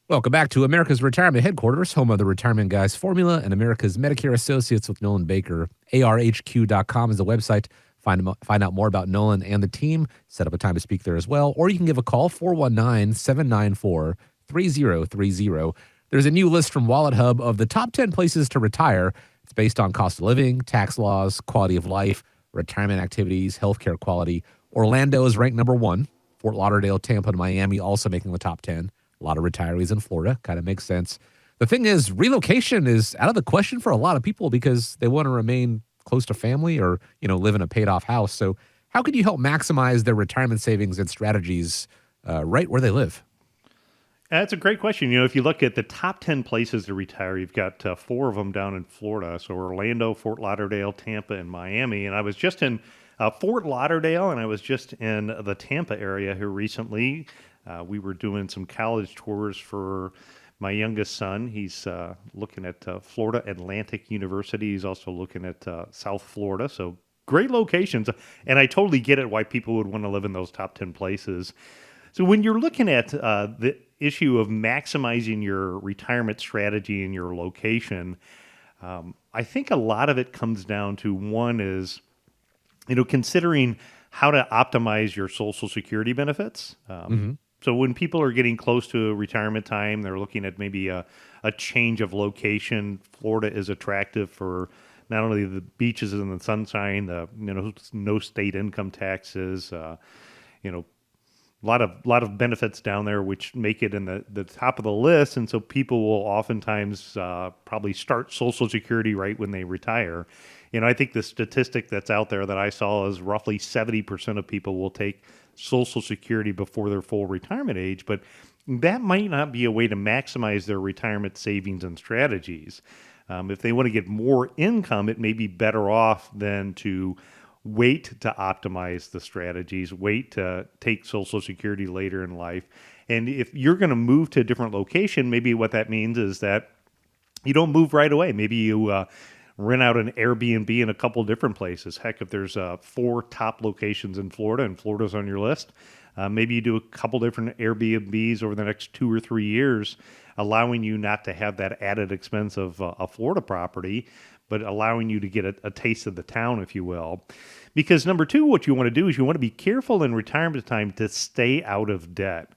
Welcome back to America's Retirement Headquarters, home of the Retirement Guys Formula and America's Medicare Associates with Nolan Baker. ARHQ.com is the website. Find out more about Nolan and the team. Set up a time to speak there as well. Or you can give a call, 419-794-3030. There's a new list from Wallet Hub of the top 10 places to retire. It's based on cost of living, tax laws, quality of life, retirement activities, healthcare quality. Orlando is ranked number 1. Fort Lauderdale, Tampa, and Miami also making the top 10. A lot of retirees in Florida. Kind of makes sense. The thing is, relocation is out of the question for a lot of people because they want to remain close to family or, live in a paid-off house. So how can you help maximize their retirement savings and strategies right where they live? That's a great question. If you look at the top 10 places to retire, you've got 4 of them down in Florida. So Orlando, Fort Lauderdale, Tampa, and Miami. And I was just in Fort Lauderdale, and I was just in the Tampa area here recently. We were doing some college tours for my youngest son. He's looking at Florida Atlantic University. He's also looking at South Florida. So great locations. And I totally get it why people would want to live in those top 10 places. So when you're looking at the issue of maximizing your retirement strategy in your location, I think a lot of it comes down to one is, considering how to optimize your Social Security benefits. So when people are getting close to retirement time, they're looking at maybe a change of location. Florida is attractive for not only the beaches and the sunshine, no state income taxes, a lot of benefits down there, which make it in the top of the list. And so people will oftentimes probably start Social Security right when they retire. I think the statistic that's out there that I saw is roughly 70% of people will take Social Security before their full retirement age, but that might not be a way to maximize their retirement savings and strategies. If they want to get more income, it may be better off than to wait to optimize the strategies, wait to take Social Security later in life. And if you're going to move to a different location, maybe what that means is that you don't move right away. Maybe you rent out an Airbnb in a couple different places. Heck, if there's 4 top locations in Florida and Florida's on your list, maybe you do a couple different Airbnbs over the next 2 or 3 years, allowing you not to have that added expense of a Florida property, but allowing you to get a taste of the town, if you will. Because number 2, what you want to do is you want to be careful in retirement time to stay out of debt.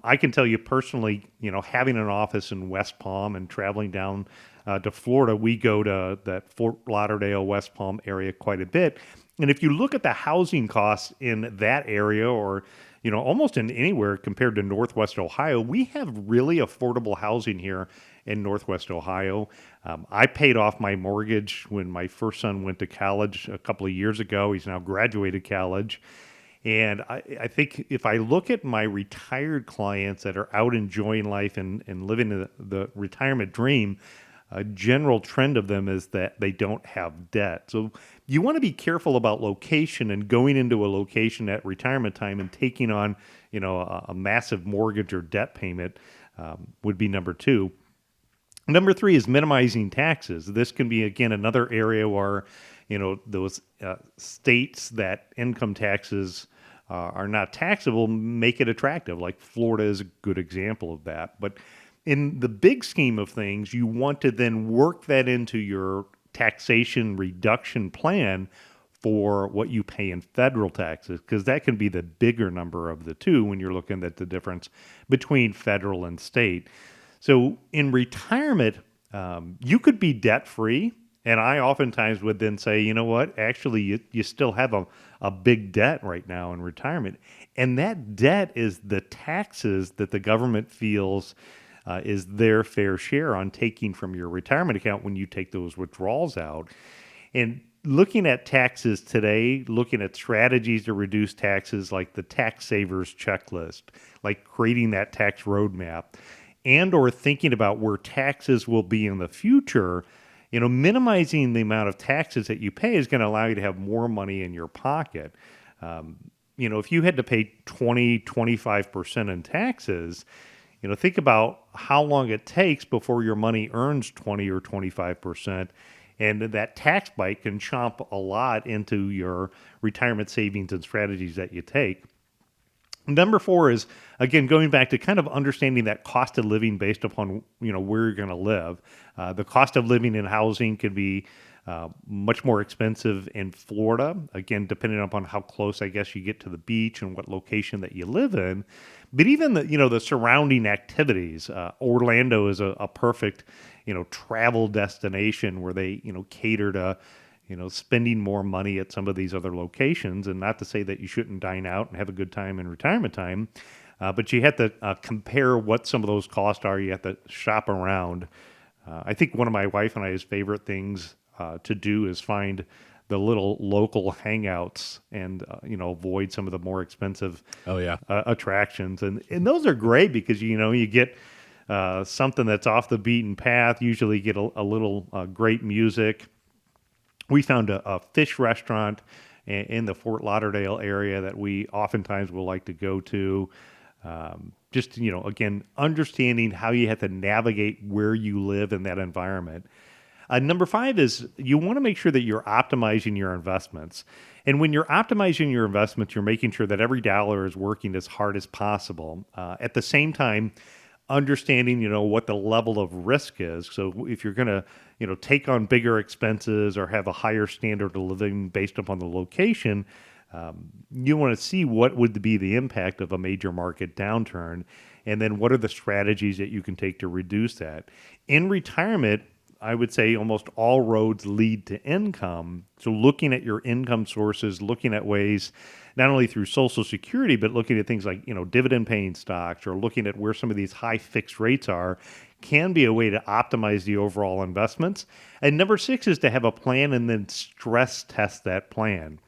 I can tell you personally, having an office in West Palm and traveling down to Florida, we go to that Fort Lauderdale, West Palm area quite a bit. And if you look at the housing costs in that area or, almost in anywhere compared to Northwest Ohio, we have really affordable housing here in Northwest Ohio. I paid off my mortgage when my first son went to college a couple of years ago. He's now graduated college. And I think if I look at my retired clients that are out enjoying life and living the retirement dream, a general trend of them is that they don't have debt. So you want to be careful about location and going into a location at retirement time and taking on, a massive mortgage or debt payment would be number 2. Number 3 is minimizing taxes. This can be, again, another area where, those states that income taxes are not taxable make it attractive. Like Florida is a good example of that. But in the big scheme of things, you want to then work that into your taxation reduction plan for what you pay in federal taxes, because that can be the bigger number of the two when you're looking at the difference between federal and state. So in retirement, you could be debt-free, and I oftentimes would then say, you know what, actually you still have a big debt right now in retirement, and that debt is the taxes that the government feels is their fair share on taking from your retirement account when you take those withdrawals out. And looking at taxes today, looking at strategies to reduce taxes like the tax savers checklist, like creating that tax roadmap, and or thinking about where taxes will be in the future, minimizing the amount of taxes that you pay is going to allow you to have more money in your pocket. If you had to pay 25% in taxes, think about how long it takes before your money earns 20 or 25%. And that tax bite can chomp a lot into your retirement savings and strategies that you take. Number four is, again, going back to kind of understanding that cost of living based upon where you're going to live. The cost of living in housing could be much more expensive in Florida, again, depending upon how close, I guess, you get to the beach and what location that you live in. But even the surrounding activities, Orlando is a perfect travel destination where they cater to spending more money at some of these other locations. And not to say that you shouldn't dine out and have a good time in retirement time, but you have to compare what some of those costs are. You have to shop around. I think one of my wife and I's favorite things to do is find the little local hangouts and avoid some of the more expensive Oh yeah. attractions. And those are great because you get something that's off the beaten path. Usually get a little great music. We found a fish restaurant in the Fort Lauderdale area that we oftentimes will like to go to. Just, again, understanding how you have to navigate where you live in that environment. Number five is you want to make sure that you're optimizing your investments. And when you're optimizing your investments, you're making sure that every dollar is working as hard as possible. At the same time, understanding, what the level of risk is. So if you're going to, take on bigger expenses or have a higher standard of living based upon the location, you want to see what would be the impact of a major market downturn, and then what are the strategies that you can take to reduce that. In retirement, I would say almost all roads lead to income. So looking at your income sources, looking at ways not only through Social Security, but looking at things like, dividend paying stocks or looking at where some of these high fixed rates are can be a way to optimize the overall investments. And number six is to have a plan and then stress test that plan.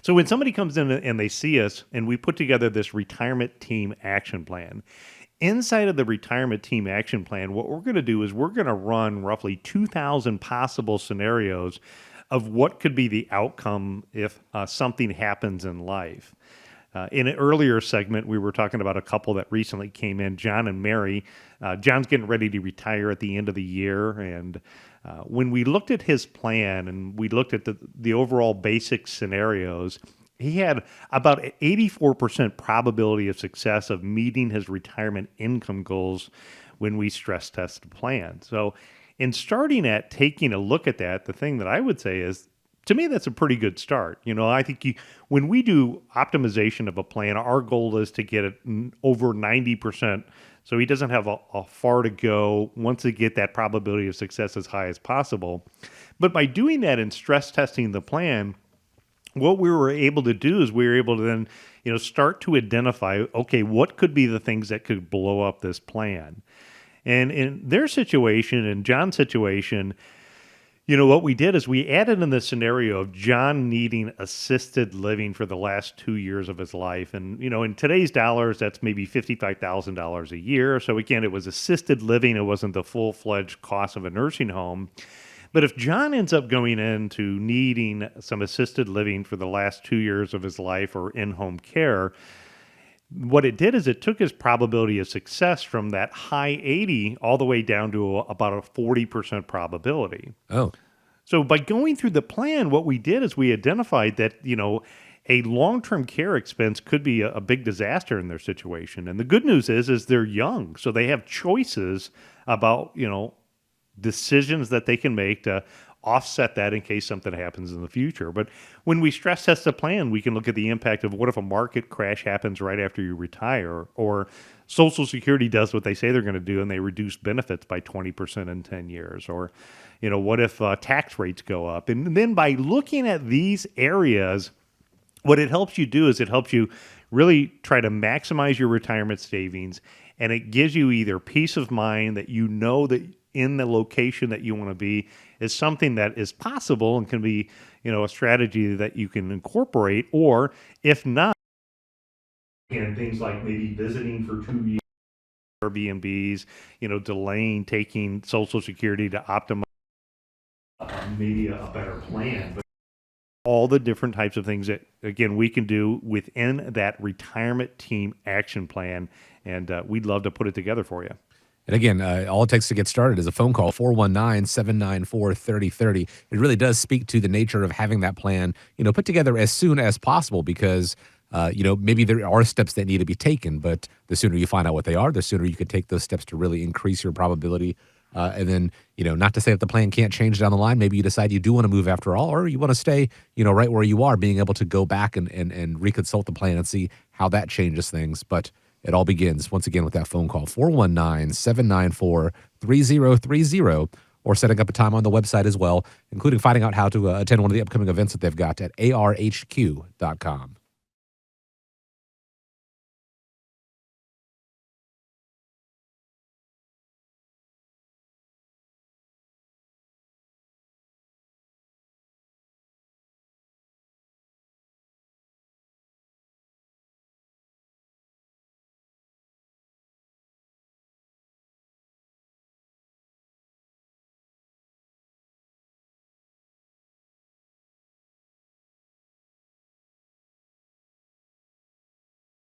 So when somebody comes in and they see us and we put together this retirement team action plan, inside of the retirement team action plan, what we're going to do is we're going to run roughly 2,000 possible scenarios of what could be the outcome if something happens in life. In an earlier segment, we were talking about a couple that recently came in, John and Mary. John's getting ready to retire at the end of the year. And when we looked at his plan and we looked at the overall basic scenarios, he had about 84% probability of success of meeting his retirement income goals when we stress test the plan. So in starting at taking a look at that, the thing that I would say is, to me, that's a pretty good start. I think when we do optimization of a plan, our goal is to get it over 90%. So he doesn't have a far to go, wants to get that probability of success as high as possible. But by doing that and stress testing the plan, what we were able to do is we were able to then, start to identify, okay, what could be the things that could blow up this plan? And in their situation, in John's situation, what we did is we added in the scenario of John needing assisted living for the last 2 years of his life. And, in today's dollars, that's maybe $55,000 a year. So again, it was assisted living. It wasn't the full-fledged cost of a nursing home. But if John ends up going into needing some assisted living for the last 2 years of his life or in-home care, what it did is it took his probability of success from that high 80 all the way down to about a 40% probability. Oh, So by going through the plan, what we did is we identified that, a long-term care expense could be a big disaster in their situation. And the good news is they're young, so they have choices about, decisions that they can make to offset that in case something happens in the future. But when we stress test the plan, we can look at the impact of what if a market crash happens right after you retire, or Social Security does what they say they're going to do and they reduce benefits by 20% in 10 years, or what if tax rates go up? And then by looking at these areas, what it helps you do is it helps you really try to maximize your retirement savings, and it gives you either peace of mind that that in the location that you want to be is something that is possible and can be, a strategy that you can incorporate, or if not, and things like maybe visiting for 2 years, Airbnbs, delaying taking Social Security to optimize maybe a better plan. But all the different types of things that, again, we can do within that retirement team action plan, and we'd love to put it together for you. and again, all it takes to get started is a phone call, 419-794-3030. It really does speak to the nature of having that plan, put together as soon as possible, because Maybe there are steps that need to be taken, but the sooner you find out what they are, the sooner you can take those steps to really increase your probability. And then, not to say that the plan can't change down the line. Maybe you decide you do want to move after all, or you want to stay, right where you are, being able to go back and reconsult the plan and see how that changes things. But it all begins, once again, with that phone call, 419-794-3030, or setting up a time on the website as well, including finding out how to attend one of the upcoming events that they've got at arhq.com.